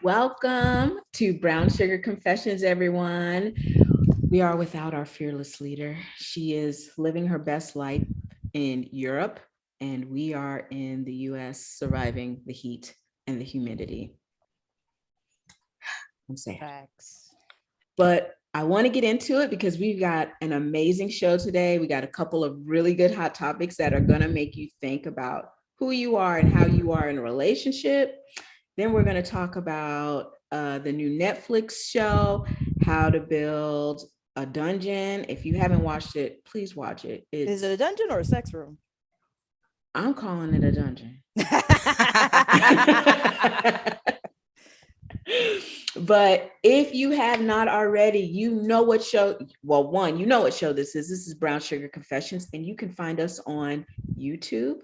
Welcome to Brown Sugar Confessions, everyone. We are without our fearless leader. She is living her best life in Europe, and we are in the US surviving the heat and the humidity. I'm sad. Facts. But I want to get into it because we've got an amazing show today. We got a couple of really good hot topics that are going to make you think about who you are and how you are in a relationship. Then we're going to talk about the new Netflix show, How to Build a Dungeon. If you haven't watched it, please watch it. Is it a dungeon or a sex room? I'm calling it a dungeon. But if you have not already, you know what show, well, one, you know what show this is. This is Brown Sugar Confessions, and you can find us on YouTube,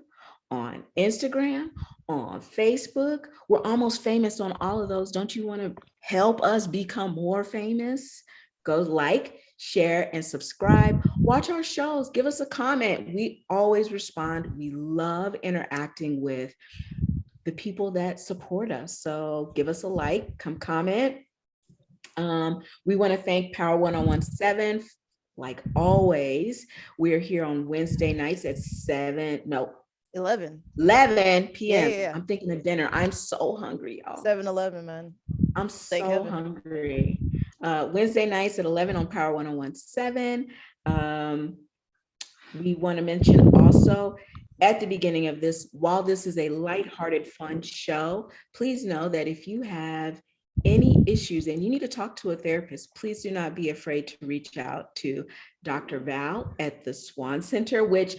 on Instagram, on Facebook. We're almost famous on all of those. Don't you want to help us become more famous? Go like, share, and subscribe. Watch our shows. Give us a comment. We always respond. We love interacting with the people that support us. So give us a like, come comment. We want to thank Power 1017. Like always, we're here on Wednesday nights at 11 p.m. Yeah. I'm thinking of dinner. I'm so hungry, y'all. 7-Eleven, man. I'm so hungry. Wednesday nights at 11 on Power 1017. We want to mention also at the beginning of this, while this is a lighthearted, fun show, please know that if you have any issues and you need to talk to a therapist, please do not be afraid to reach out to Dr. Val at the Swan Center, which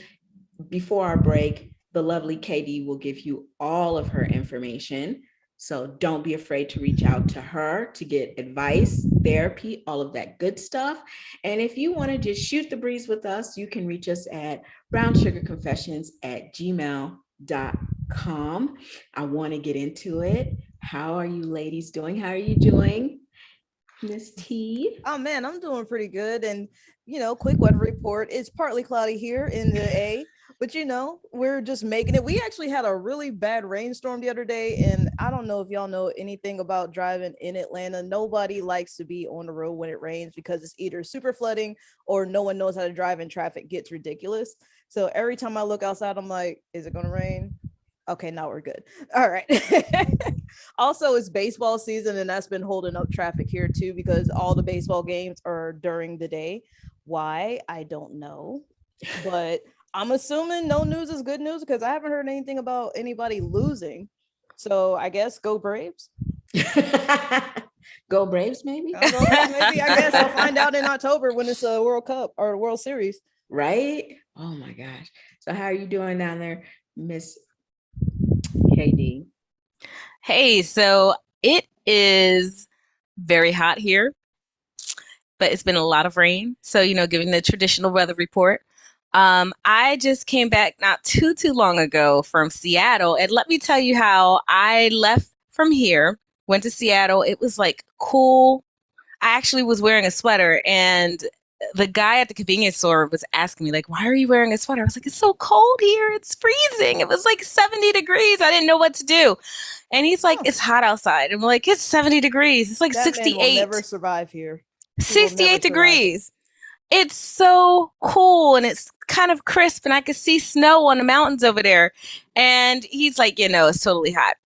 before our break, the lovely KD will give you all of her information. So don't be afraid to reach out to her to get advice, therapy, all of that good stuff. And if you want to just shoot the breeze with us, you can reach us at brownsugarconfessions@gmail.com. I want to get into it. How are you ladies doing? How are you doing, Miss T? Oh man, I'm doing pretty good. And quick weather report. It's partly cloudy here in the A, but we're just making it. We actually had a really bad rainstorm the other day, and I don't know if y'all know anything about driving in Atlanta. Nobody likes to be on the road when it rains because it's either super flooding or no one knows how to drive and traffic gets ridiculous. So every time I look outside, I'm like, is it gonna rain? Okay, now we're good. All right. Also, it's baseball season, and that's been holding up traffic here too because all the baseball games are during the day. Why? I don't know. But I'm assuming no news is good news because I haven't heard anything about anybody losing. So I guess go Braves. Go Braves, maybe? Go Braves, maybe. I guess I'll find out in October when it's a World Cup or World Series. Right? Oh my gosh. So how are you doing down there, Miss KD? Hey, so it is very hot here, but it's been a lot of rain. So, giving the traditional weather report. I just came back not too long ago from Seattle, and let me tell you how I left from here, went to Seattle. It was like cool. I actually was wearing a sweater, and the guy at the convenience store was asking me, like, why are you wearing a sweater? I was like, it's so cold here. It's freezing. It was like 70 degrees. I didn't know what to do. And he's like, it's hot outside. I'm like, it's 70 degrees. It's like that 68. Man will never survive here. 68 degrees. It's so cool and it's kind of crisp and I could see snow on the mountains over there. And he's like, it's totally hot.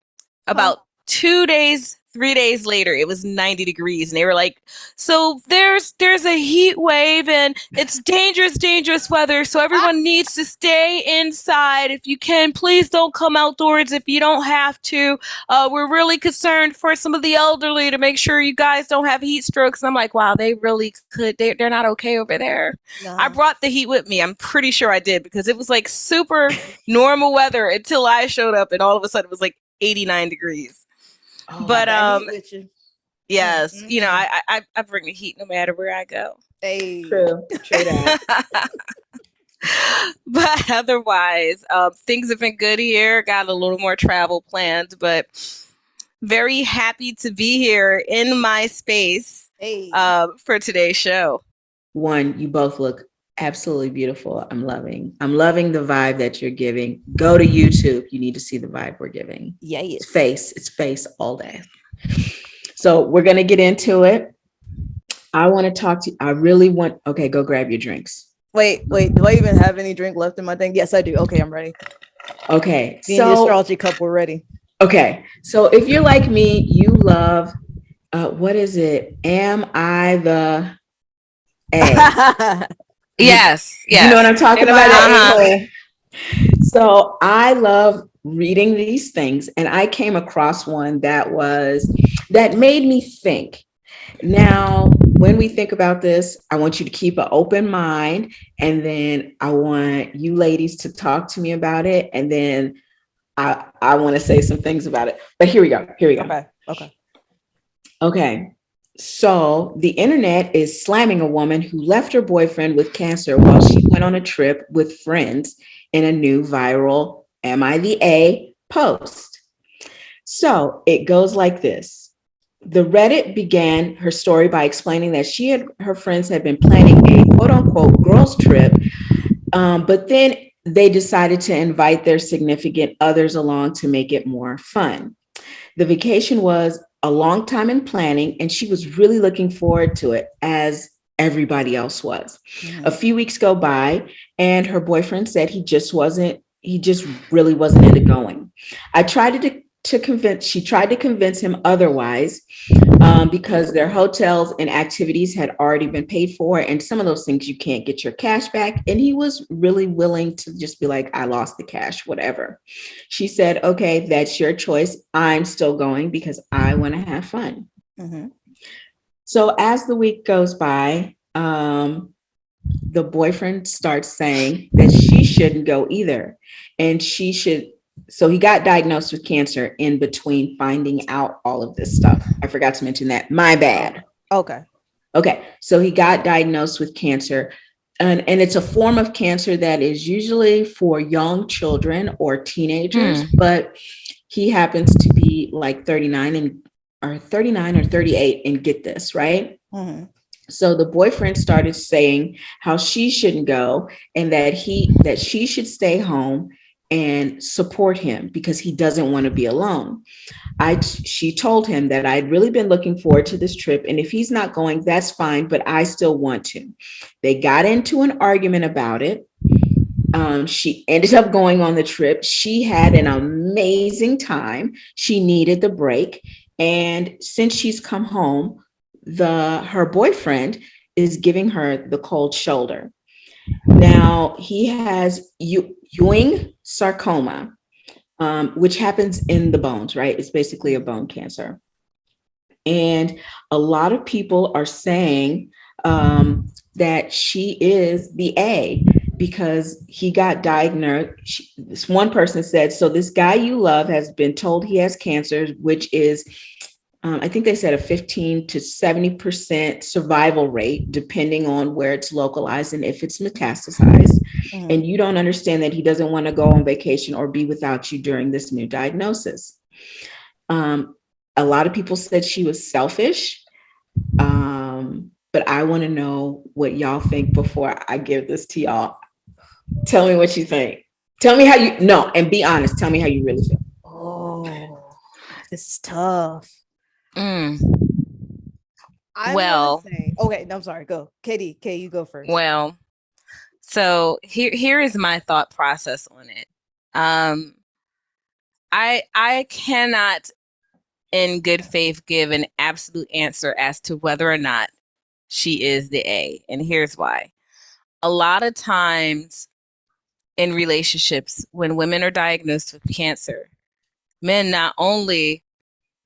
About 2 days, 3 days later, it was 90 degrees. And they were like, so there's a heat wave and it's dangerous weather. So everyone needs to stay inside. If you can, please don't come outdoors if you don't have to. We're really concerned for some of the elderly to make sure you guys don't have heat strokes. And I'm like, wow, they really could. They're not okay over there. No. I brought the heat with me. I'm pretty sure I did because it was like super normal weather until I showed up and all of a sudden it was like 89 degrees. Oh, but yes, I bring the heat no matter where I go. Hey, true that. But otherwise, things have been good here. Got a little more travel planned, but very happy to be here in my space for today's show. One, you both look absolutely beautiful. I'm loving the vibe that you're giving. Go to YouTube. You need to see the vibe we're giving. Yeah, it's face all day. So we're going to get into it. I want to talk to you. I really want, okay, go grab your drinks. Wait. Do I even have any drink left in my thing? Yes, I do. Okay, I'm ready. Okay. Me and the So, astrology cup, we're ready. okay. So if you're like me, you love, what is it? Am I the A? Yes. You know what Yes. I'm talking Am I the about? a-hole? So I love reading these things, and I came across one that made me think. Now, when we think about this, I want you to keep an open mind, and then I want you ladies to talk to me about it, and then I want to say some things about it. But here we go. Okay. Okay. So the internet is slamming a woman who left her boyfriend with cancer while she went on a trip with friends in a new viral Am I the A post. So it goes like this. The Reddit began her story by explaining that her friends had been planning a quote unquote girls trip, but then they decided to invite their significant others along to make it more fun. The vacation was a long time in planning, and she was really looking forward to it, as everybody else was. Mhm. A few weeks go by, and her boyfriend said he just really wasn't into going. I tried she tried to convince him otherwise, because their hotels and activities had already been paid for. And some of those things you can't get your cash back. And he was really willing to just be like, I lost the cash, whatever. She said, okay, that's your choice. I'm still going because I want to have fun. Mm-hmm. So as the week goes by, the boyfriend starts saying that she shouldn't go either. And she should. So he got diagnosed with cancer in between finding out all of this stuff. I forgot to mention that. My bad. Okay. Okay. So he got diagnosed with cancer. And it's a form of cancer that is usually for young children or teenagers, but he happens to be like 39 or 38 and get this, right? Mm-hmm. So the boyfriend started saying how she shouldn't go and that she should stay home and support him because he doesn't want to be alone. She told him that I'd really been looking forward to this trip, and if he's not going, that's fine, but I still want to. They got into an argument about it. She ended up going on the trip. She had an amazing time. She needed the break, and since she's come home, her boyfriend is giving her the cold shoulder. Now he has Ewing sarcoma, which happens in the bones, right? It's basically a bone cancer. And a lot of people are saying that she is the A because he got diagnosed. This one person said, so this guy you love has been told he has cancer, which is I think they said a 15 to 70% survival rate, depending on where it's localized and if it's metastasized. Mm-hmm. And you don't understand that he doesn't want to go on vacation or be without you during this new diagnosis. A lot of people said she was selfish. But I want to know what y'all think before I give this to y'all. Tell me what you think. Tell me how and be honest. Tell me how you really feel. Oh, this is tough. Well, okay, no, I'm sorry. Go, Katie. You go first. Well, so here is my thought process on it. I cannot, in good faith, give an absolute answer as to whether or not she is the A, and here's why. A lot of times in relationships, when women are diagnosed with cancer, men not only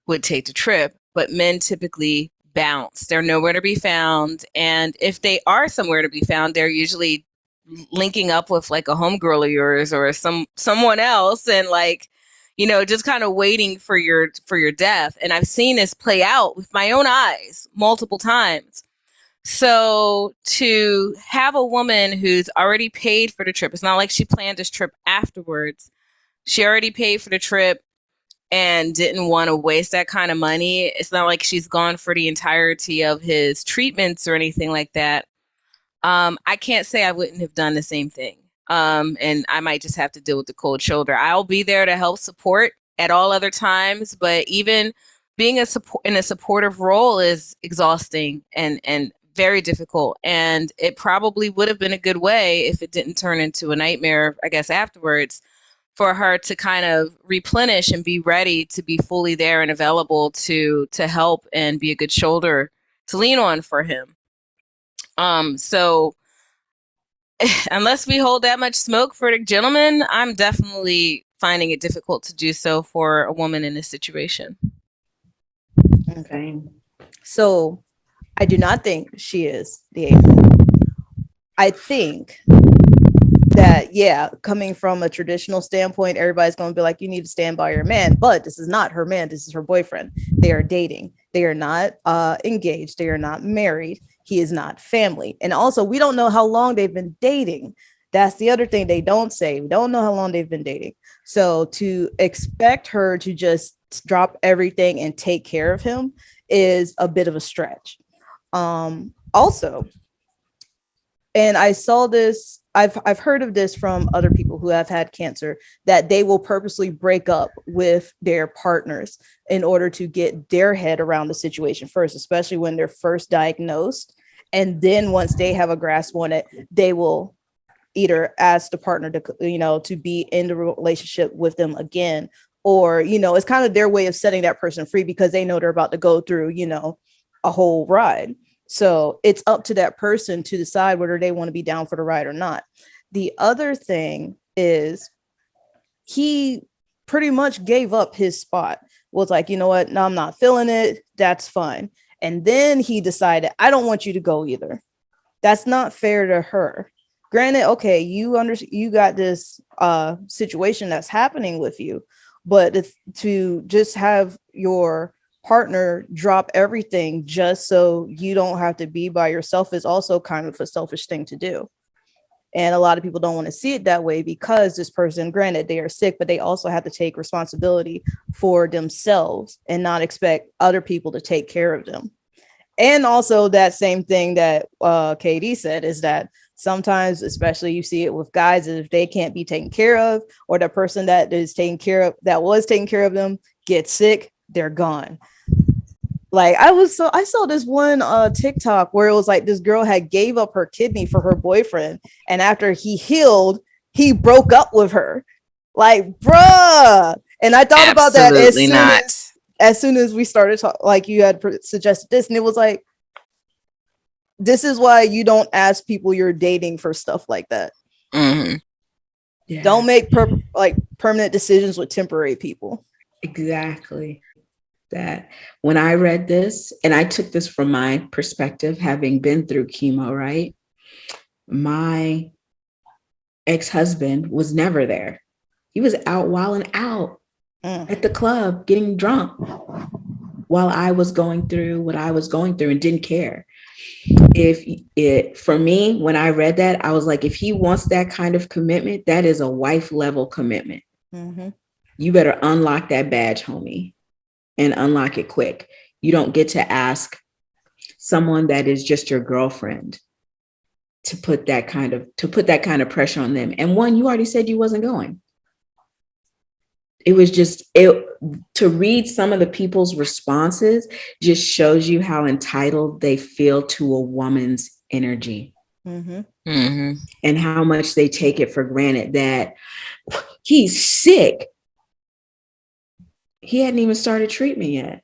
would take the trip, but men typically bounce. They're nowhere to be found. And if they are somewhere to be found, they're usually linking up with like a homegirl of yours or someone else and like, just kind of waiting for your death. And I've seen this play out with my own eyes multiple times. So to have a woman who's already paid for the trip, it's not like she planned this trip afterwards. She already paid for the trip and didn't want to waste that kind of money. It's not like she's gone for the entirety of his treatments or anything like that. I can't say I wouldn't have done the same thing. And I might just have to deal with the cold shoulder. I'll be there to help support at all other times, but even being in a supportive role is exhausting and very difficult. And it probably would have been a good way, if it didn't turn into a nightmare, I guess, afterwards, for her to kind of replenish and be ready to be fully there and available to help and be a good shoulder to lean on for him. So unless we hold that much smoke for the gentleman, I'm definitely finding it difficult to do so for a woman in this situation. Okay. So I do not think she is the ape. I think that, yeah, coming from a traditional standpoint, everybody's going to be like, you need to stand by your man. But this is not her man. This is her boyfriend. They are dating. They are not engaged. They are not married. He is not family. And also, we don't know how long they've been dating. That's the other thing they don't say. We don't know how long they've been dating. So to expect her to just drop everything and take care of him is a bit of a stretch. Also, and I saw this, I've heard of this from other people who have had cancer, that they will purposely break up with their partners in order to get their head around the situation first, especially when they're first diagnosed. And then once they have a grasp on it, they will either ask the partner to, to be in the relationship with them again, or, it's kind of their way of setting that person free because they know they're about to go through, a whole ride. So it's up to that person to decide whether they want to be down for the ride or not. The other thing is he pretty much gave up his spot, was like, you know what? No, I'm not feeling it. That's fine. And then he decided, I don't want you to go either. That's not fair to her. Granted, okay, you got this situation that's happening with you, but to just have your partner drop everything just so you don't have to be by yourself is also kind of a selfish thing to do. And a lot of people don't want to see it that way because this person, granted, they are sick, but they also have to take responsibility for themselves and not expect other people to take care of them. And also that same thing that KD said is that sometimes, especially you see it with guys, if they can't be taken care of, or the person that was taking care of them gets sick, they're gone. Like I saw this one TikTok where it was like this girl had gave up her kidney for her boyfriend, and after he healed, he broke up with her. Like, bruh. And I thought about that as soon as we started talking, like you had suggested this, and it was like, this is why you don't ask people you're dating for stuff like that. Mm-hmm. Yeah. Don't make permanent decisions with temporary people. Exactly. That when I read this, and I took this from my perspective, having been through chemo, right? My ex-husband was never there. He was out wilding out at the club, getting drunk while I was going through what I was going through and didn't care. For me, when I read that, I was like, if he wants that kind of commitment, that is a wife level commitment. Mm-hmm. You better unlock that badge, homie. And unlock it quick. You don't get to ask someone that is just your girlfriend to put that kind of pressure on them. And one, you already said you wasn't going. It was just to read some of the people's responses just shows you how entitled they feel to a woman's energy. Mm-hmm. Mm-hmm. And how much they take it for granted that he's sick. He hadn't even started treatment yet.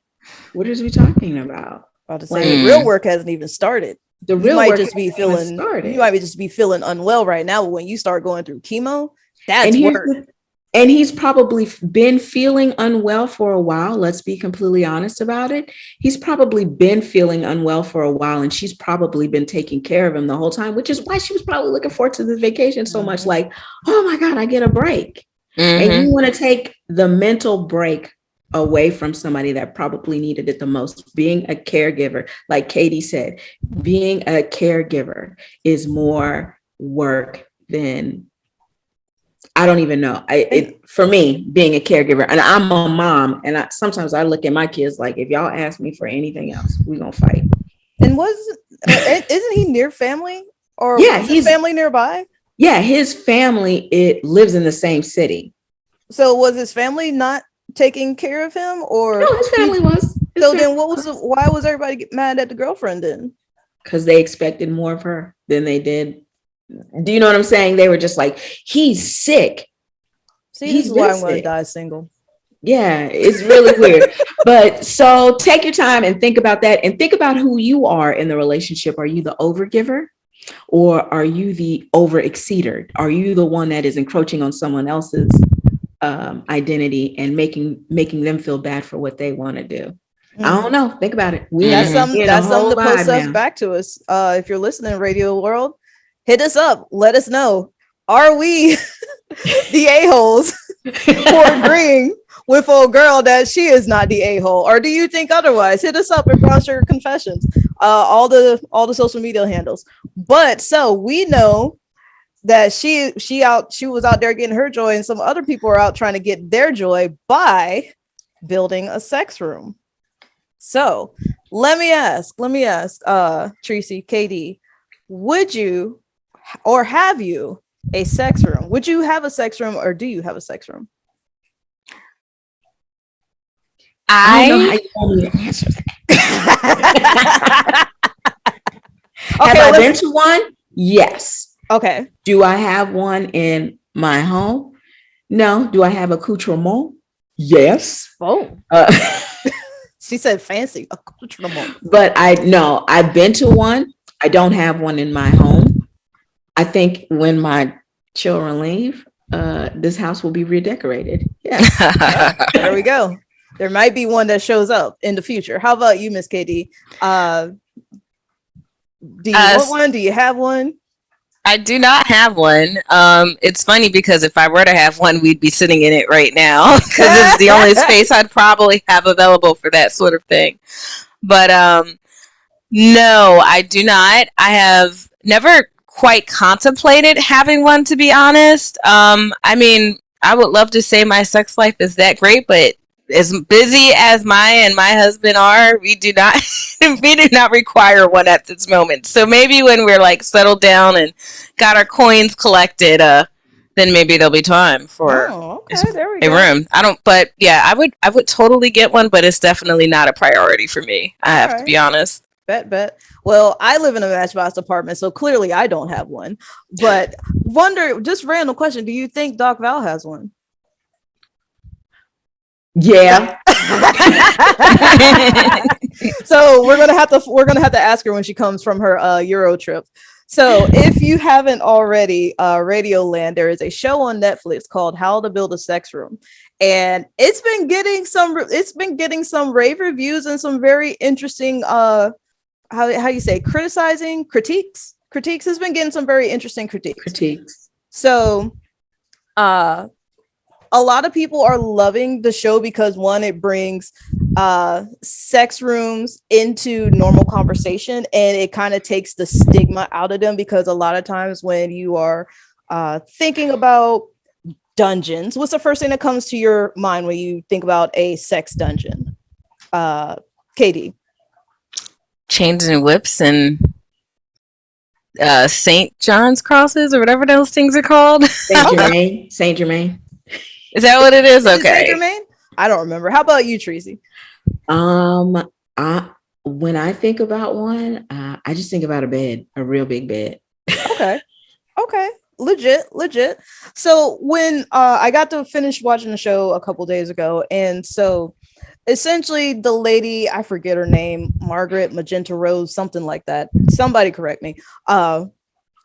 What is we talking about? About to say the real work hasn't even started. The real might work just be feeling. Started. You might just be feeling unwell right now. But when you start going through chemo, that's work. And he's probably been feeling unwell for a while. Let's be completely honest about it. He's probably been feeling unwell for a while, and she's probably been taking care of him the whole time, which is why she was probably looking forward to this vacation so much. Like, oh my God, I get a break. Mm-hmm. And you want to take the mental break away from somebody that probably needed it the most. Being a caregiver, like Katie said, being a caregiver is more work than, I don't even know. For me, being a caregiver, and I'm a mom, and sometimes I look at my kids like, if y'all ask me for anything else, we're gonna fight. And isn't he near family? Or his family nearby? Yeah, his family lives in the same city. So was his family not taking care of him, or no? His family was. So then why was everybody mad at the girlfriend then? Because they expected more of her than they did. Do you know what I'm saying? They were just like, he's sick. See, this is why I'm going to die single. Yeah, it's really weird. But so take your time and think about that, and think about who you are in the relationship. Are you the overgiver, or are you the overexceeder? Are you the one that is encroaching on someone else's identity and making them feel bad for what they want to do? I don't know. Think about it. That's something to post us back to us. If you're listening, Radio World, hit us up. Let us know. Are we the a-holes for agreeing with old girl that she is not the a-hole, or do you think otherwise? Hit us up at Brown Sugar Confessions. All the social media handles. But so we know that she was out there getting her joy, and some other people are out trying to get their joy by building a sex room. So let me ask, Tracy, KD, would you or have you a sex room? Would you have a sex room, or do you have a sex room? I don't know how you want me to answer that. Okay, have I been to one? Yes. Okay. Do I have one in my home? No. Do I have accoutrement? Yes. Oh. She said fancy accoutrement. But I've been to one. I don't have one in my home. I think when my children leave, this house will be redecorated. Yeah. There we go. There might be one that shows up in the future. How about you, Miss KD? Do you want one? Do you have one? I do not have one. It's funny because if I were to have one, we'd be sitting in it right now because it's the only space I'd probably have available for that sort of thing. But no, I do not. I have never quite contemplated having one, to be honest. I mean, I would love to say my sex life is that great, but as busy as my husband are, we do not require one at this moment. So maybe when we're like settled down and got our coins collected, then maybe there'll be time for a room. But yeah, I would totally get one, but it's definitely not a priority for me. I have to be honest. Bet. Well, I live in a Matchbox apartment, so clearly I don't have one. But just random question: do you think Doc Val has one? Yeah. So we're gonna have to ask her when she comes from her Euro trip. So if you haven't already, Radioland, there is a show on Netflix called How to Build a Sex Room, and it's been getting some rave reviews and some very interesting how you say critiques has been getting some very interesting critiques. So a lot of people are loving the show because, one, it brings sex rooms into normal conversation, and it kind of takes the stigma out of them, because a lot of times when you are thinking about dungeons, what's the first thing that comes to your mind when you think about a sex dungeon? KD. Chains and whips and St. John's crosses, or whatever those things are called. Saint Germain. Is that what it is? Okay. Saint Germain? I don't remember. How about you, Tracy? When I think about one, I just think about a bed, a real big bed. Okay. Legit. So when I got to finish watching the show a couple days ago, and so essentially the lady, I forget her name, Margaret Magenta Rose, something like that. Somebody correct me.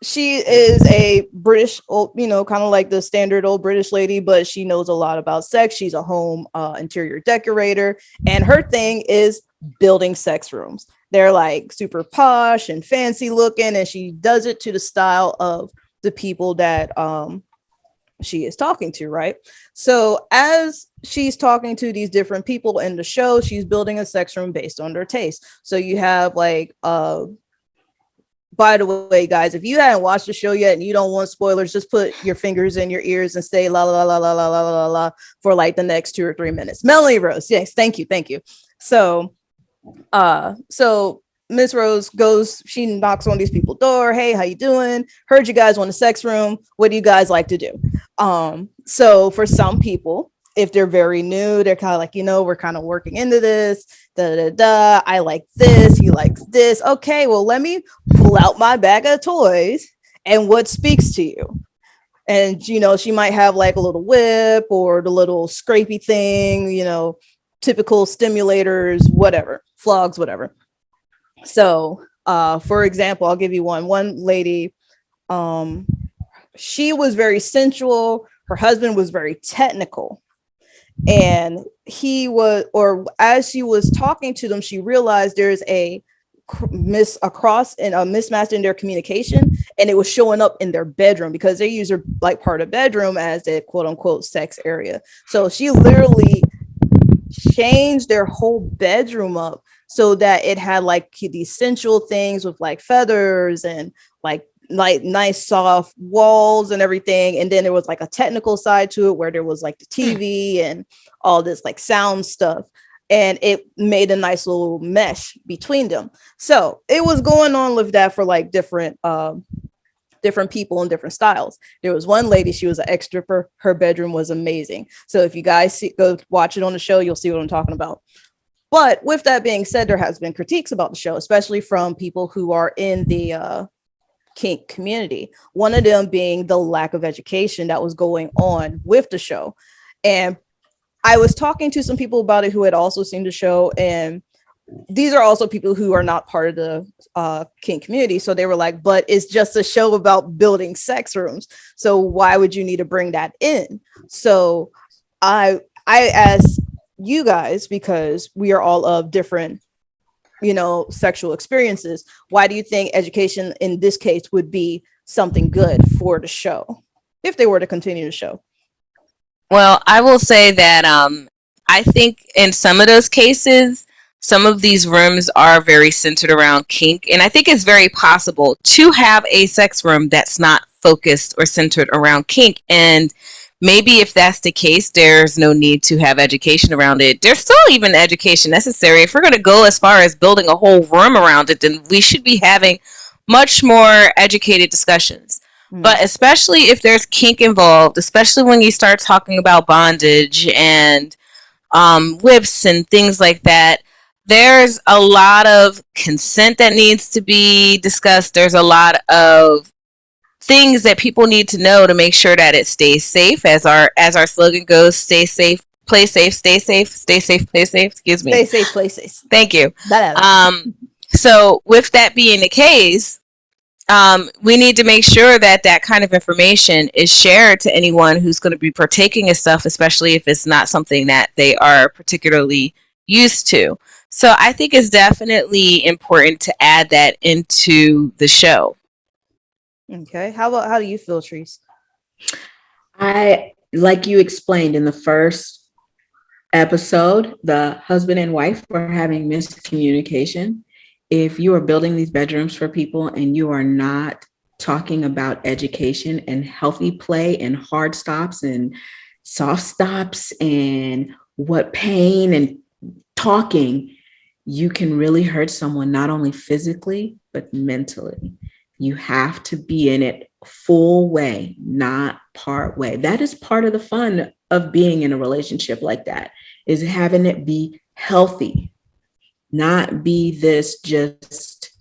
She is a British, kind of like the standard old British lady, but she knows a lot about sex. She's a home interior decorator, and her thing is building sex rooms. They're like super posh and fancy looking, and she does it to the style of the people that she is talking to, right? So as she's talking to these different people in the show, she's building a sex room based on their taste. So you have like by the way, guys, if you haven't watched the show yet and you don't want spoilers, just put your fingers in your ears and say la la la la la la la la for like the next 2 or 3 minutes. Melanie Rose, yes, thank you. So Miss Rose goes, she knocks on these people's door. Hey, how you doing? Heard you guys want a sex room. What do you guys like to do? So for some people, if they're very new, they're kind of like, we're kind of working into this. I like this. He likes this. Okay, well, let me pull out my bag of toys and what speaks to you. And, she might have like a little whip or the little scrapey thing, typical stimulators, whatever, flogs, whatever. So, for example, I'll give you one lady, she was very sensual. Her husband was very technical. And as she was talking to them, she realized there's a mismatch in their communication, and it was showing up in their bedroom because they use their like part of bedroom as a quote unquote sex area. So she literally changed their whole bedroom up so that it had like these sensual things with like feathers and like nice soft walls and everything. And then there was like a technical side to it where there was like the TV and all this like sound stuff. And it made a nice little mesh between them. So it was going on with that for like different people and different styles. There was one lady, she was an ex-stripper. Her bedroom was amazing. So if you guys go watch it on the show, you'll see what I'm talking about. But with that being said, there has been critiques about the show, especially from people who are in the kink community. One of them being the lack of education that was going on with the show. And I was talking to some people about it who had also seen the show, and these are also people who are not part of the kink community. So they were like, but it's just a show about building sex rooms. So why would you need to bring that in? So I asked you guys, because we are all of different, sexual experiences, why do you think education in this case would be something good for the show if they were to continue the show? Well, I will say that I think in some of those cases, some of these rooms are very centered around kink. And I think it's very possible to have a sex room that's not focused or centered around kink. And maybe if that's the case, there's no need to have education around it. There's still even education necessary. If we're going to go as far as building a whole room around it, then we should be having much more educated discussions. But especially if there's kink involved, especially when you start talking about bondage and whips and things like that, there's a lot of consent that needs to be discussed. There's a lot of things that people need to know to make sure that it stays safe. As our slogan goes, stay safe, play safe, stay safe, stay safe, play safe. Excuse me. Stay safe, play safe. Thank you. So with that being the case, we need to make sure that that kind of information is shared to anyone who's going to be partaking of stuff, especially if it's not something that they are particularly used to. So I think it's definitely important to add that into the show. Okay. How do you feel, Treese? I, like you explained in the first episode, the husband and wife were having miscommunication. If you are building these bedrooms for people and you are not talking about education and healthy play and hard stops and soft stops and what pain and talking, you can really hurt someone, not only physically, but mentally. You have to be in it full way, not part way. That is part of the fun of being in a relationship like that, is having it be healthy, not be this just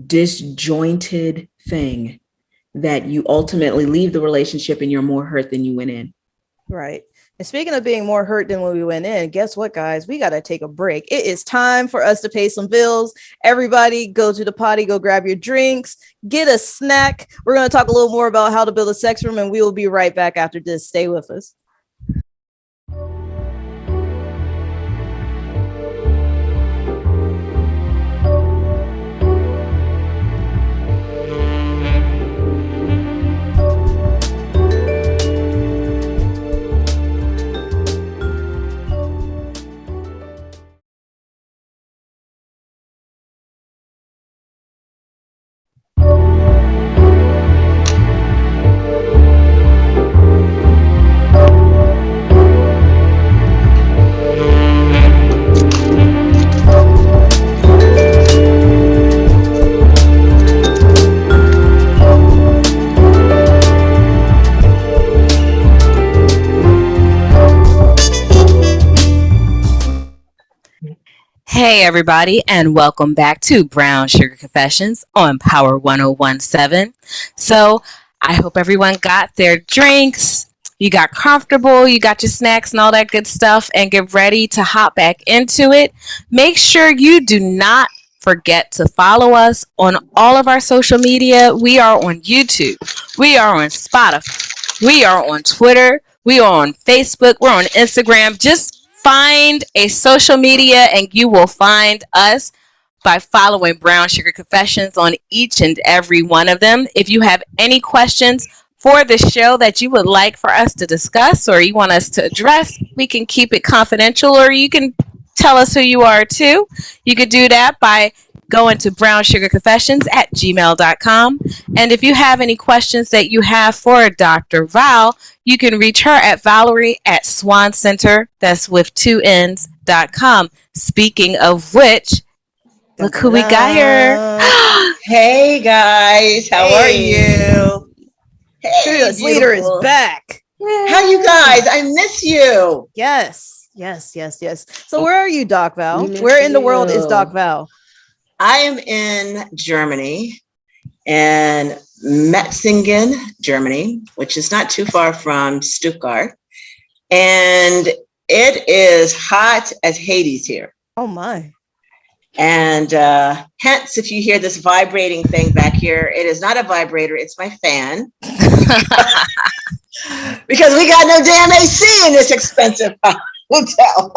disjointed thing that you ultimately leave the relationship and you're more hurt than you went in. Right. And speaking of being more hurt than when we went in, guess what, guys? We got to take a break. It is time for us to pay some bills. Everybody go to the potty, go grab your drinks, get a snack. We're going to talk a little more about how to build a sex room, and we will be right back after this. Stay with us. Hey, everybody, and welcome back to Brown Sugar Confessions on Power 1017. So, I hope everyone got their drinks, you got comfortable, you got your snacks and all that good stuff, and get ready to hop back into it. Make sure you do not forget to follow us on all of our social media. We are on YouTube, we are on Spotify, we are on Twitter, we are on Facebook, we're on Instagram. Just find a social media and you will find us by following Brown Sugar Confessions on each and every one of them. If you have any questions for the show that you would like for us to discuss or you want us to address, we can keep it confidential, or you can tell us who you are too. You could do that by going to brownsugarconfessions@gmail.com. And if you have any questions that you have for Dr. Val, you can reach her at Valerie@SwanCenter, that's with 2Ns.com. Speaking of which, look who we got here. Hey guys, how are Hey. you? Hey, Fearless Leader is beautiful. back. How you guys? I miss you. Yes. So where are you, Doc Val? We miss Where in the world is you. Doc Val? I am in Germany, in Metzingen, Germany, which is not too far from Stuttgart. And it is hot as Hades here. Oh my. And hence, if you hear this vibrating thing back here, it is not a vibrator, it's my fan. Because we got no damn AC in this expensive hotel.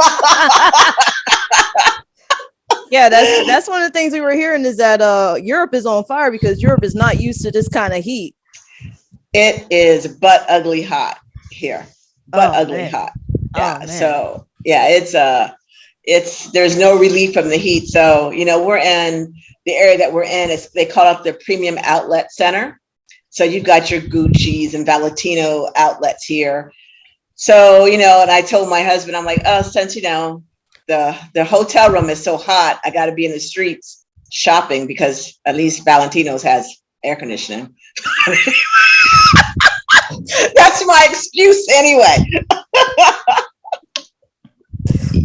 Yeah, that's one of the things we were hearing is that Europe is on fire because Europe is not used to this kind of heat. It is butt ugly hot here. Ugly hot. Yeah. man. So yeah, it's there's no relief from the heat. So, we're in the area that we're in. They call it the premium outlet center. So you've got your Gucci's and Valentino outlets here. So, and I told my husband, I'm like, oh, since, the hotel room is so hot, I got to be in the streets shopping because at least Valentino's has air conditioning. That's my excuse anyway.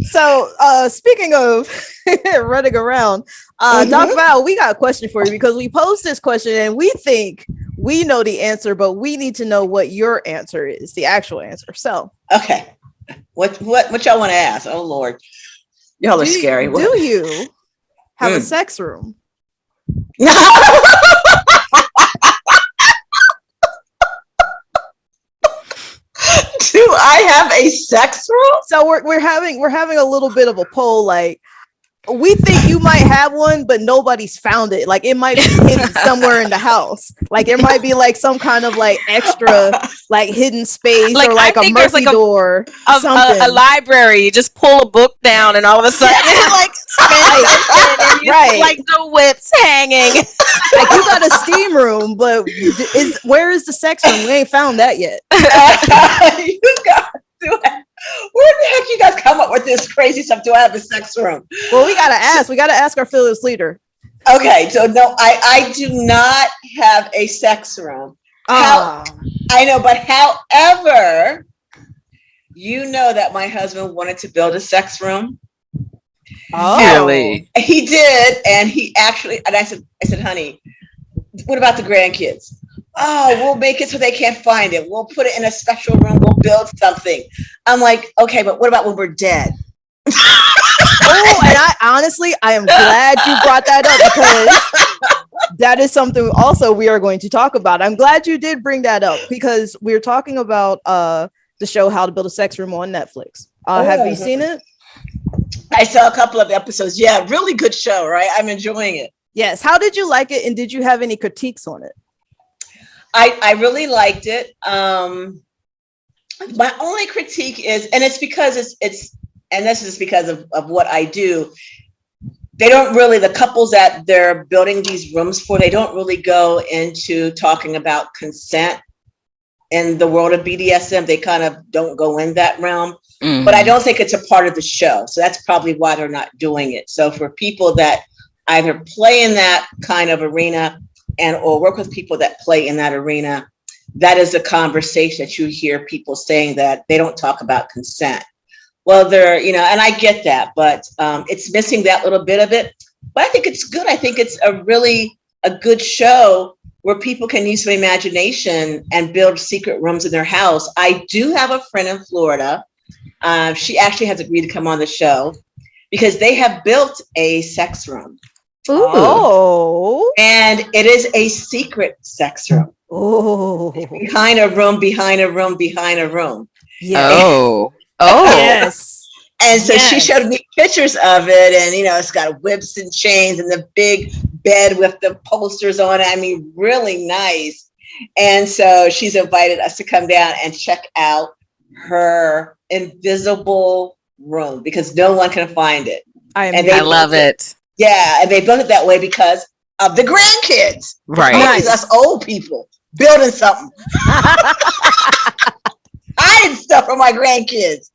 So speaking of running around, Doc Val, we got a question for you because we posed this question and we think we know the answer, but we need to know what your answer is, the actual answer. So Okay. What y'all want to ask? Oh Lord. Y'all are scary. Do you have a sex room? Do I have a sex room? So we're having a little bit of a poll. Like, we think you might have one, but nobody's found it. Like, it might be hidden somewhere in the house. Like, it might be like some kind of like extra like hidden space, Like, or like I a think there's, Murphy like, door. A library. You just pull a book down and all of a sudden it like spins and you Right. see, like the whips hanging. Like, you got a steam room, but where is the sex room? We ain't found that yet. You guys do it. Where the heck you guys come up with this crazy stuff? Do I have a sex room? Well, we gotta ask. We gotta ask our fearless leader. Okay, so no, I do not have a sex room. I know, but however, that my husband wanted to build a sex room. Really? He did, and he actually, and I said, honey, what about the grandkids? Oh, we'll make it so they can't find it. We'll put it in a special room. We'll build something. I'm like, okay, but what about when we're dead? Oh, and I am glad you brought that up because that is something also we are going to talk about. I'm glad you did bring that up because we're talking about the show How to Build a Sex Room on Netflix. Have you seen it? I saw a couple of episodes. Yeah, really good show, right? I'm enjoying it. Yes. How did you like it, and did you have any critiques on it? I really liked it. My only critique is, and it's because it's and this is because of what I do. They don't really, the couples that they're building these rooms for, they don't really go into talking about consent in the world of BDSM. They kind of don't go in that realm, but I don't think it's a part of the show. So that's probably why they're not doing it. So for people that either play in that kind of arena or work with people that play in that arena, that is a conversation that you hear people saying that they don't talk about consent. well, they're, and I get that, but it's missing that little bit of it. But I think it's good. I think it's a good show where people can use some imagination and build secret rooms in their house. I do have a friend in Florida. She actually has agreed to come on the show because they have built a sex room. Ooh. Oh. And it is a secret sex room. Oh. Behind a room, behind a room, behind a room. Yeah. Oh. Yes. And so she Yes. showed me pictures of it, and it's got whips and chains and the big bed with the posters on it. I mean, really nice. And so she's invited us to come down and check out her invisible room because no one can find it. I love it. Yeah, and they built it that way because of the grandkids. Right. Nice. Us old people building something. Hiding stuff from my grandkids.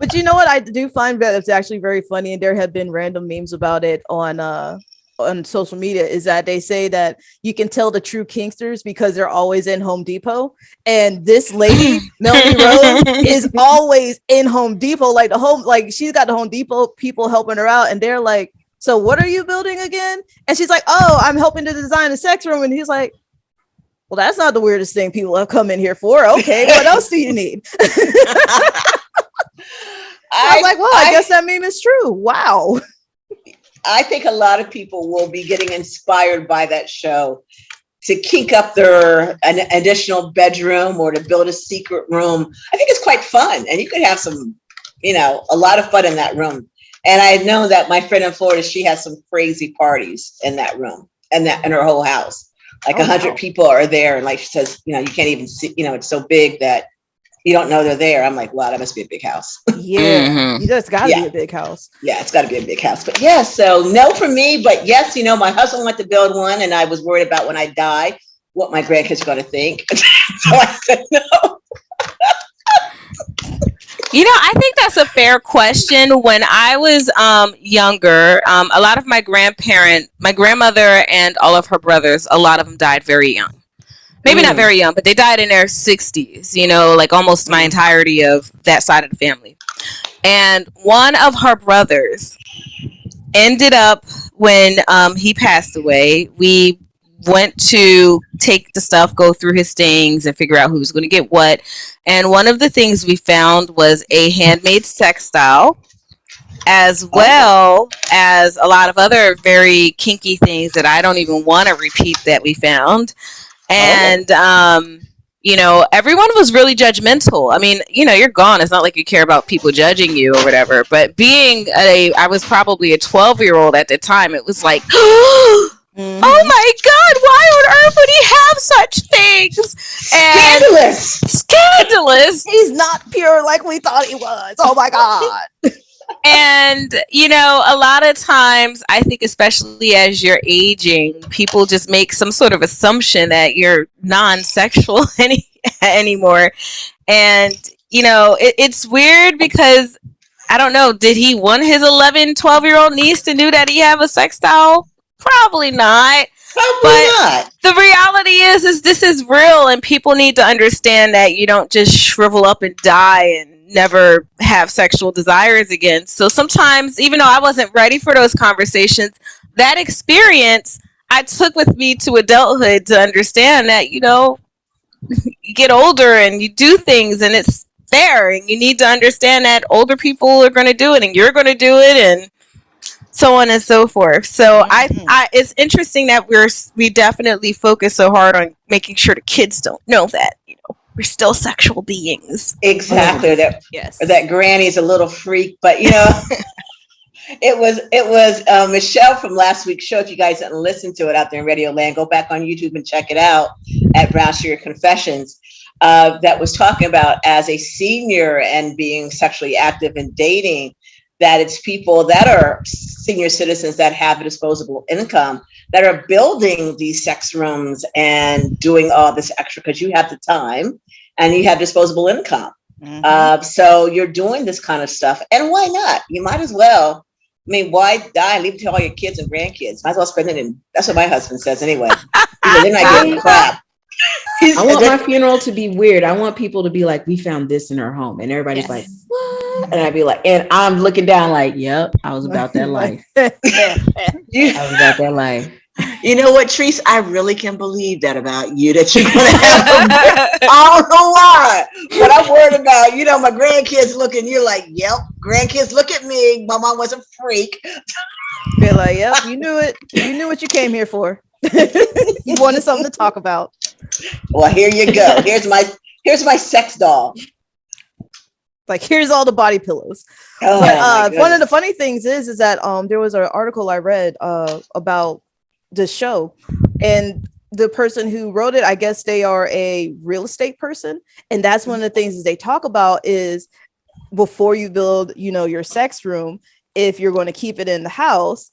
But you know what? I do find that it's actually very funny, and there have been random memes about it on social media. Is that they say that you can tell the true kinksters because they're always in Home Depot, and this lady Melanie Rose is always in Home Depot. Like she's got the Home Depot people helping her out, and they're like, "So what are you building again?" And she's like, "Oh, I'm helping to design a sex room," and he's like, "Well, that's not the weirdest thing people have come in here for. Okay, what else do you need?" I was like, well, I guess that meme is true. Wow. I think a lot of people will be getting inspired by that show to kink up an additional bedroom or to build a secret room. I think it's quite fun. And you could have some, a lot of fun in that room. And I know that my friend in Florida, she has some crazy parties in that room and in her whole house. Like 100 people are there. And like she says, you can't even see, it's so big that you don't know they're there. I'm like, wow, that must be a big house. Yeah, that's got to be a big house. Yeah, it's got to be a big house. But yeah, so no for me. But yes, my husband wanted to build one, and I was worried about when I die what my grandkids are going to think. So I said no. I think that's a fair question. When I was younger, a lot of my grandmother and all of her brothers, a lot of them died very young. Maybe not very young, but they died in their 60s, like almost my entirety of that side of the family. And one of her brothers ended up, when he passed away, we went to take the stuff, go through his things, and figure out who was going to get what. And one of the things we found was a handmade textile, as well as a lot of other very kinky things that I don't even want to repeat that we found. And, everyone was really judgmental. I mean, you're gone. It's not like you care about people judging you or whatever. But I was probably a 12-year-old at the time. It was like, oh my God, why on earth would he have such things? Scandalous. He's not pure like we thought he was. Oh my God. And, a lot of times, I think especially as you're aging, people just make some sort of assumption that you're non-sexual anymore. And, it's weird because, I don't know, did he want his 11, 12-year-old niece to know that he have a sex doll? Probably not. But the reality is this is real, and people need to understand that you don't just shrivel up and die and never have sexual desires again. So sometimes, even though I wasn't ready for those conversations, that experience I took with me to adulthood to understand that, you get older and you do things and it's there, and you need to understand that older people are going to do it and you're going to do it, and so on and so forth. So I it's interesting that we definitely focus so hard on making sure the kids don't know that, we're still sexual beings. Exactly. Yes. That granny's a little freak, but it was Michelle from last week's show. If you guys didn't listen to it out there in Radio Land, go back on YouTube and check it out at Brown Sugar Confessions. That was talking about, as a senior and being sexually active and dating, that it's people that are senior citizens that have a disposable income that are building these sex rooms and doing all this extra because you have the time and you have disposable income. So you're doing this kind of stuff. And why not? You might as well. I mean, why die and leave it to all your kids and grandkids? Might as well spend it in. That's what my husband says anyway. They're not getting crap. I want my funeral to be weird. I want people to be like, we found this in our home. And everybody's like, what? And I'd be like, and I'm looking down like, yep, I was about that life. You, I was about that life. you know what, Treese? I really can believe that about you, that you're going to have I don't know why, but I'm worried about, my grandkids looking, you're like, yep, grandkids look at me. My mom was a freak. Be like, yep, you knew it. You knew what you came here for. You wanted something to talk about. Well, here you go. Here's my sex doll. Like, here's all the body pillows. Oh, But one of the funny things is that there was an article I read about the show, and the person who wrote it, I guess they are a real estate person, and that's one of the things they talk about is before you build, your sex room, if you're going to keep it in the house,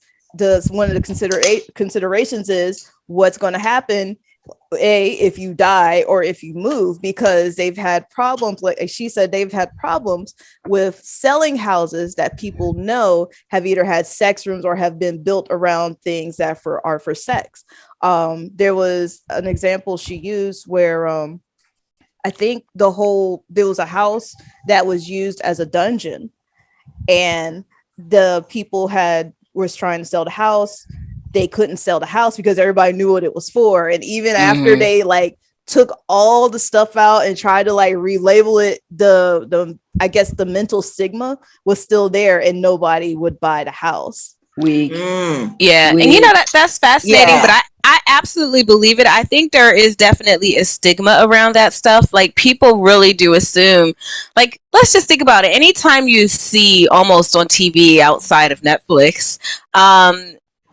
one of the considerations is what's going to happen if you die or if you move, because they've had problems, like she said, they've had problems with selling houses that people know have either had sex rooms or have been built around things that are for sex. There was an example she used where I think there was a house that was used as a dungeon, and the people was trying to sell the house. They couldn't sell the house because everybody knew what it was for. And even after they took all the stuff out and tried to relabel it, the I guess the mental stigma was still there and nobody would buy the house. Weak. Yeah. Weak. And that's fascinating, but I absolutely believe it. I think there is definitely a stigma around that stuff. Like, people really do assume, like, let's just think about it. Anytime you see, almost on TV outside of Netflix,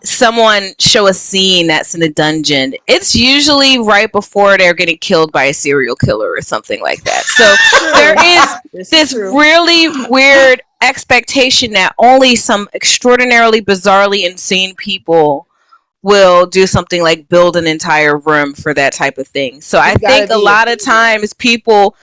someone show a scene that's in a dungeon, it's usually right before they're getting killed by a serial killer or something like that. So there is this really weird expectation that only some extraordinarily, bizarrely insane people will do something like build an entire room for that type of thing. So I think a lot of times people,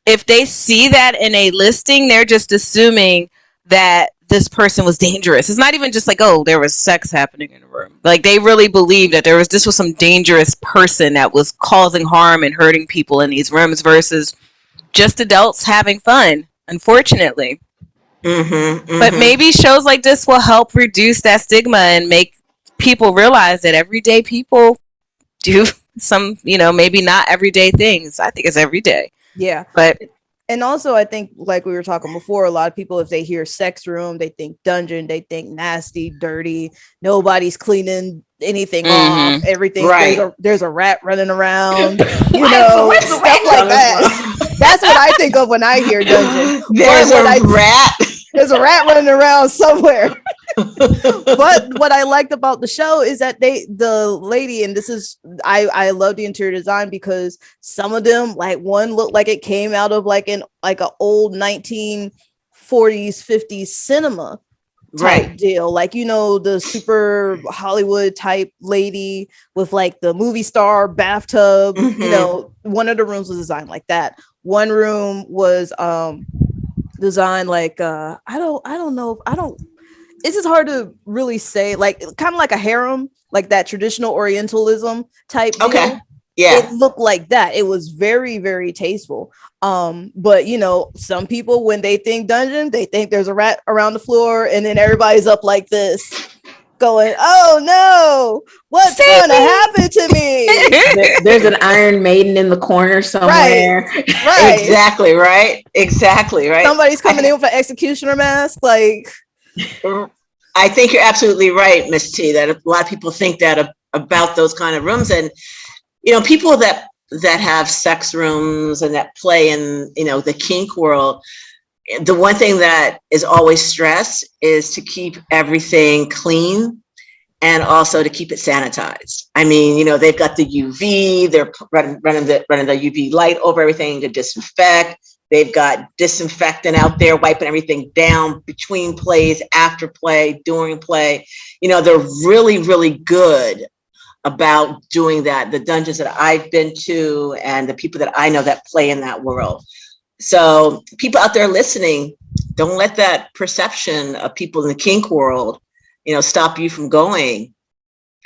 if they see that in a listing, they're just assuming that this person was dangerous. It's not even just like, oh, there was sex happening in the room. Like, they really believe that this was some dangerous person that was causing harm and hurting people in these rooms versus just adults having fun, unfortunately. But maybe shows like this will help reduce that stigma and make people realize that everyday people do some, maybe not everyday things. I think it's every day. Yeah. But and also, I think, like we were talking before, a lot of people, if they hear sex room, they think dungeon, they think nasty, dirty, nobody's cleaning anything off, everything. Right. There's a rat running around, stuff like that. That's what I think of when I hear dungeon. There's a rat. There's a rat running around somewhere. But what I liked about the show is that the lady, and this is, I love the interior design because some of them, like one looked like it came out of an old 1940s, 50s cinema type deal, the super Hollywood type lady with the movie star bathtub. One of the rooms was designed like that. One room was designed this is hard to really say, kind of like a harem, like that traditional Orientalism type deal. Okay. Yeah. It looked like that. It was very, very tasteful. But some people, when they think dungeon, they think there's a rat around the floor, and then everybody's up like this, going, "Oh no, what's going to happen to me?" There's an Iron Maiden in the corner somewhere. Right. Exactly right. Somebody's coming in with an executioner mask, I think you're absolutely right, Miss T, that a lot of people think that about those kind of rooms. And, people that have sex rooms and that play in, the kink world, the one thing that is always stressed is to keep everything clean and also to keep it sanitized. I mean, they've got the UV, they're running the UV light over everything to disinfect. They've got disinfectant out there, wiping everything down between plays, after play, during play. They're really, really good about doing that. The dungeons that I've been to and the people that I know that play in that world. So people out there listening, don't let that perception of people in the kink world, stop you from going.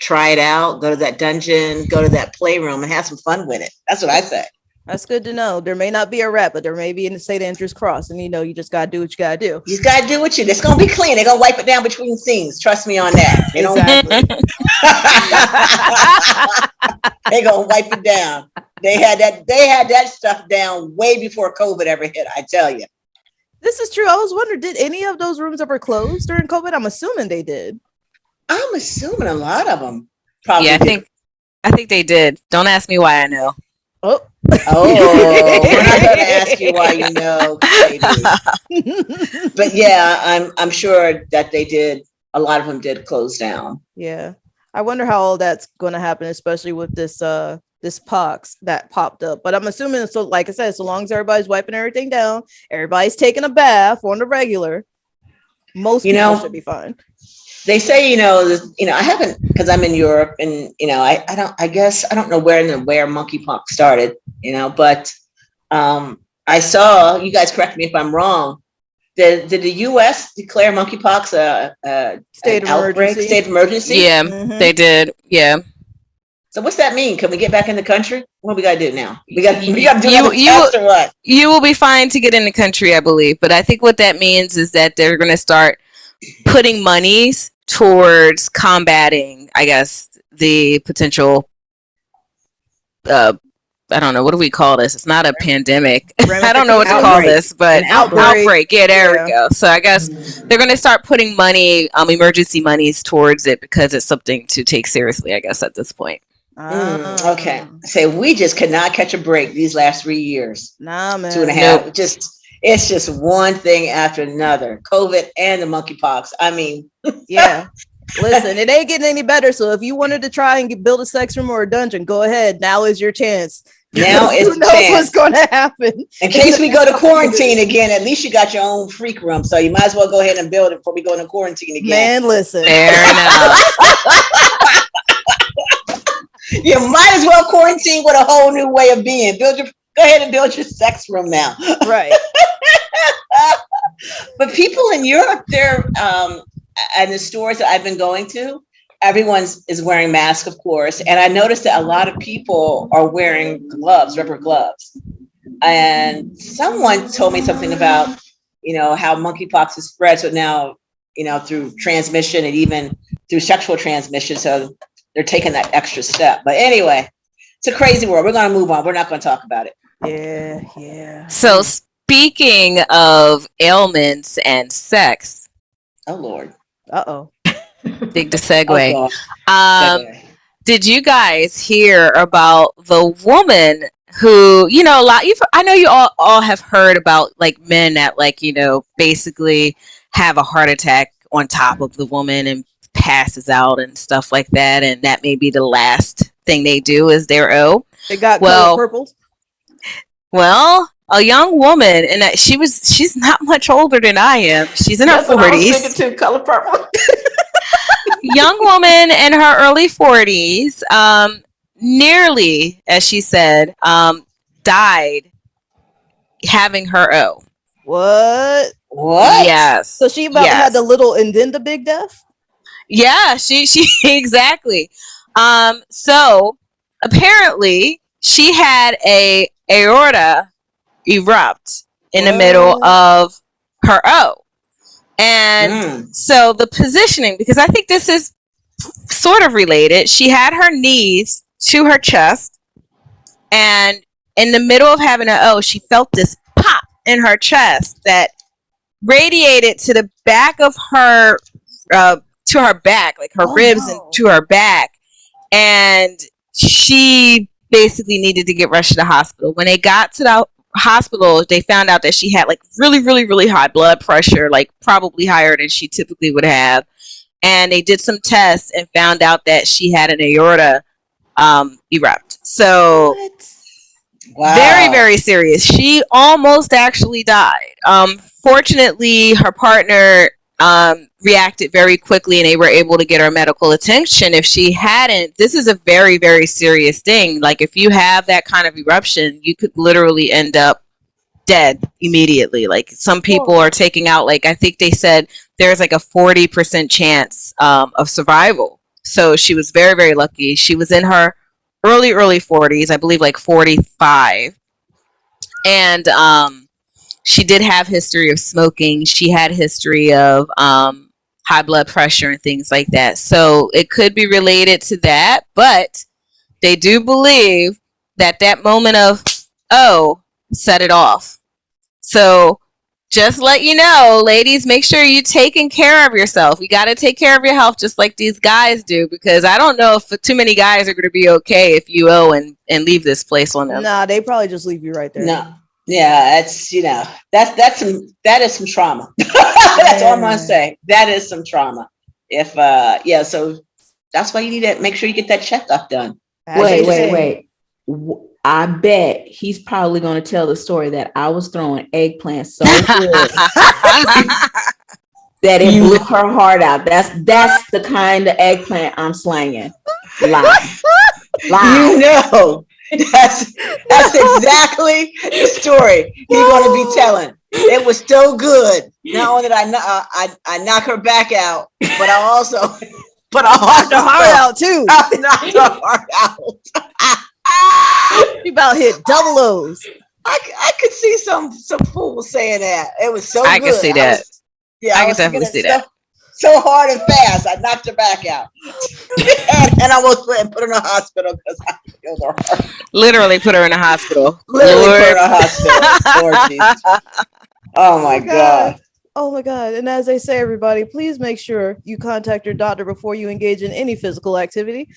Try it out, go to that dungeon, go to that playroom and have some fun with it. That's what I say. That's good to know. There may not be a rat, but there may be in the state interest cross, and you just gotta do what you gotta do. You just gotta do what you. It's gonna be clean. They're gonna wipe it down between scenes. Trust me on that. They don't. Exactly. They're gonna wipe it down. They had that stuff down way before COVID ever hit. I tell you. This is true. I was wondering, did any of those rooms ever close during COVID? I'm assuming they did. I'm assuming a lot of them probably. Yeah, did. I think they did. Don't ask me why I know. Oh, we're not gonna ask you why you know, baby. But yeah, I'm sure that they did. A lot of them did close down. yeah. I wonder how all that's going to happen, especially with this pox that popped up. But I'm assuming, so like I said, so long as everybody's wiping everything down, everybody's taking a bath on the regular, most people should be fine. They say, I haven't, because I'm in Europe, and I guess I don't know where monkeypox started, but I saw, you guys correct me if I'm wrong, did the U.S. declare monkeypox a State of emergency? Yeah, they did. Yeah. So what's that mean? Can we get back in the country? What we gotta do now? We got to do another test or what? You will be fine to get in the country, I believe. But I think what that means is that they're going to start putting monies towards combating, I guess, the potential. I don't know. What do we call this? It's not a pandemic. I don't know what to call this, but outbreak. Yeah, there we go. So I guess they're going to start putting money, emergency monies towards it because it's something to take seriously, I guess, at this point. Okay. Say we just could not catch a break these last 3 years. Nah, man. 2.5. Nope. It's just one thing after another. COVID and the monkeypox. I mean, yeah. Listen, it ain't getting any better. So if you wanted to try and build a sex room or a dungeon, go ahead. Now is your chance. Now is who knows what's going to happen. In case we go to quarantine again, at least you got your own freak room. So you might as well go ahead and build it before we go into quarantine again. Man, listen. Fair enough. You might as well quarantine with a whole new way of being. Go ahead and build your sex room now. Right. But people in Europe, they're and the stores that I've been going to, everyone is wearing masks, of course. And I noticed that a lot of people are wearing gloves, rubber gloves. And someone told me something about, how monkeypox is spread. So now, through transmission and even through sexual transmission. So they're taking that extra step. But anyway, it's a crazy world. We're going to move on. We're not going to talk about it. Yeah. So speaking of ailments and sex. Oh, Lord. Uh-oh. Big segue. Segue. Did you guys hear about the woman who, I know you all have heard about like men that basically have a heart attack on top of the woman and passes out and stuff like that. And that may be the last thing they do is their O. They got color purples. Well, a young woman, and that she's not much older than I am. She's in her 40s. I was thinking too, color purple. Young woman in her early 40s, nearly, as she said, died having her O. What? Yes. So she about had the little and then the big death? Yeah, she exactly. So apparently she had a aorta erupt in the middle of her O. And so the positioning, because I think this is sort of related, she had her knees to her chest, and in the middle of having an O, she felt this pop in her chest that radiated to the back of her, to her back, like her ribs and to her back. And she basically needed to get rushed to the hospital. When they got to the hospital, they found out that she had like really, really, really high blood pressure, like probably higher than she typically would have. And they did some tests and found out that she had an aorta erupt. So very, very serious. She almost actually died. Fortunately, her partner reacted very quickly and they were able to get her medical attention. If she hadn't, this is a very, very serious thing. Like if you have that kind of eruption, you could literally end up dead immediately. Like some people are taking out, like I think they said there's like a 40% chance of survival. So she was very, very lucky. She was in her early 40s, I believe like 45. And she did have history of smoking. She had history of high blood pressure and things like that. So it could be related to that, but they do believe that that moment of, oh, set it off. So just let you know, ladies, make sure you're taking care of yourself. You got to take care of your health just like these guys do, because I don't know if too many guys are going to be okay if you owe and leave this place on them. Nah, they probably just leave you right there. No. Yeah, that's that is some trauma. That's all I'm gonna say. That is some trauma. If so that's why you need to make sure you get that checkup done. Wait. I bet he's probably going to tell the story that I was throwing eggplant so good that it blew her heart out. That's the kind of eggplant I'm slanging. Live. You know, that's exactly the story you're going to be telling. It was so good. Not only did I knock her back out, but I also knocked her heart out too. I knocked her heart out. You about hit double O's. I could see some fools saying that. It was so good. I can see that. I can definitely see that. So hard and fast, I knocked her back out, and I almost went and put her in a hospital because I killed her heart. Literally put her in a hospital. Literally put her in a hospital. Lord Jesus. Oh my God. Oh my God. And as they say, everybody, please make sure you contact your doctor before you engage in any physical activity.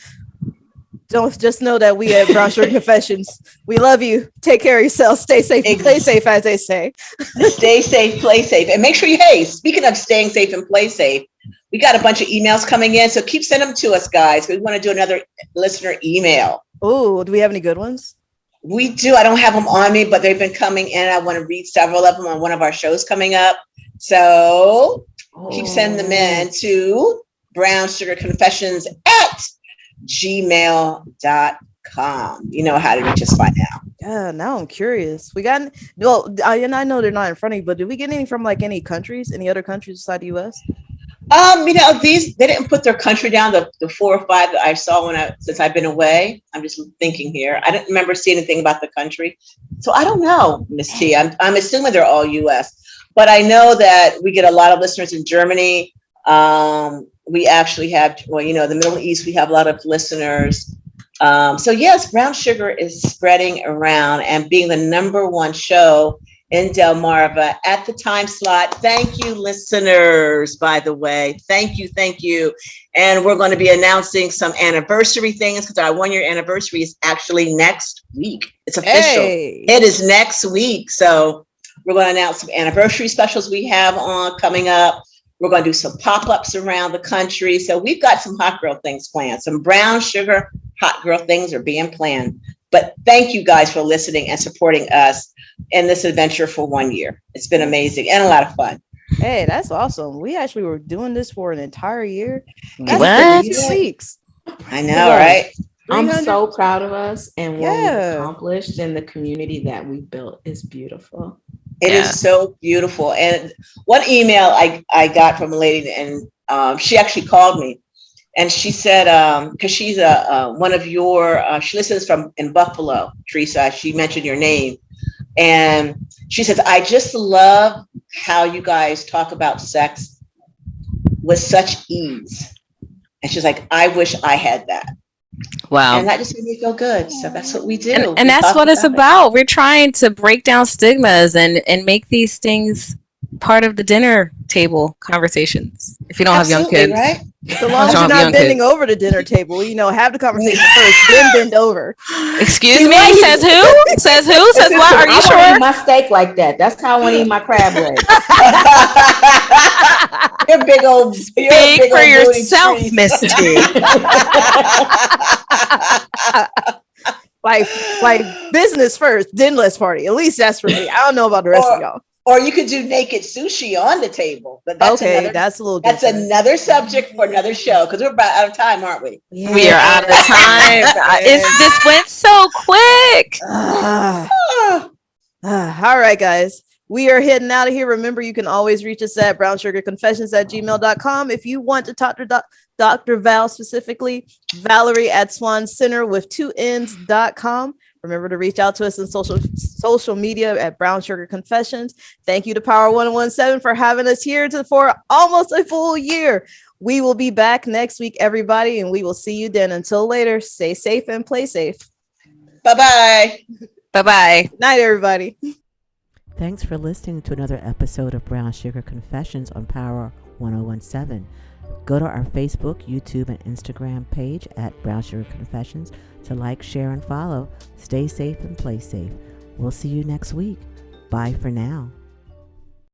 Don't just know that we at Brown Sugar Confessions, we love you. Take care of yourself. Stay safe and play safe, as they say. Stay safe, play safe. And make sure hey, speaking of staying safe and play safe, we got a bunch of emails coming in. So keep sending them to us, guys. We want to do another listener email. Oh, do we have any good ones? We do. I don't have them on me, but they've been coming in. I want to read several of them on one of our shows coming up. So keep sending them in to brownsugarconfessions@gmail.com. You know how to reach us by now. Yeah, now I'm curious. We got, well, I know they're not in front of you, but did we get any from like any other countries beside the US? These, they didn't put their country down, the 4 or 5 that I saw since I've been away. I'm just thinking here. I didn't remember seeing anything about the country. So I don't know, Miss T. I'm assuming they're all US. But I know that we get a lot of listeners in Germany. We actually have, the Middle East, we have a lot of listeners. So yes, Brown Sugar is spreading around and being the #1 show in Delmarva at the time slot. Thank you, listeners, by the way. Thank you. And we're going to be announcing some anniversary things because our 1-year anniversary is actually next week. It's official. Hey. It is next week. So we're going to announce some anniversary specials we have on coming up. We're going to do some pop-ups around the country. So we've got some hot girl things planned. Some Brown Sugar hot girl things are being planned. But thank you guys for listening and supporting us in this adventure for 1 year. It's been amazing and a lot of fun. Hey, that's awesome. We actually were doing this for an entire year. That's What? 52 weeks. I know, right? I'm 300? so proud of us and what Yeah. we've accomplished, and the community that we built is beautiful. It is so beautiful. And one email I got from a lady, and she actually called me, and she said, because she's one of your, she listens in Buffalo, Teresa. She mentioned your name, and she says, I just love how you guys talk about sex with such ease. And she's like, I wish I had that. Wow. And that just made me feel good. So that's what we do. And that's what it's about. We're trying to break down stigmas and make these things part of the dinner table conversations. If you don't have young kids, right? So long as you're not bending over the dinner table, have the conversation first, then bend over. Excuse me? Says who? Says who? Says what? Are you I sure? want to eat my steak like that. That's how I want to eat my crab legs. You're big old. Speak for yourself, Miss T. like business first, then let's party. At least that's for me. I don't know about the rest of y'all. Or you could do naked sushi on the table. But that's that's a little different. That's another subject for another show because we're about out of time, aren't we? Yeah. We are out of time. This went so quick. All right, guys. We are heading out of here. Remember, you can always reach us at brownsugarconfessions@gmail.com. If you want to talk to Dr. Val specifically, Valerie at Swan Center with 2 N's.com. Remember to reach out to us on social media at Brown Sugar Confessions. Thank you to Power 1017 for having us here for almost a full year. We will be back next week, everybody, and we will see you then. Until later, stay safe and play safe. Bye-bye. Bye-bye. Night, everybody. Thanks for listening to another episode of Brown Sugar Confessions on Power 1017. Go to our Facebook, YouTube, and Instagram page at Brown Sugar Confessions to like, share, and follow. Stay safe and play safe. We'll see you next week. Bye for now.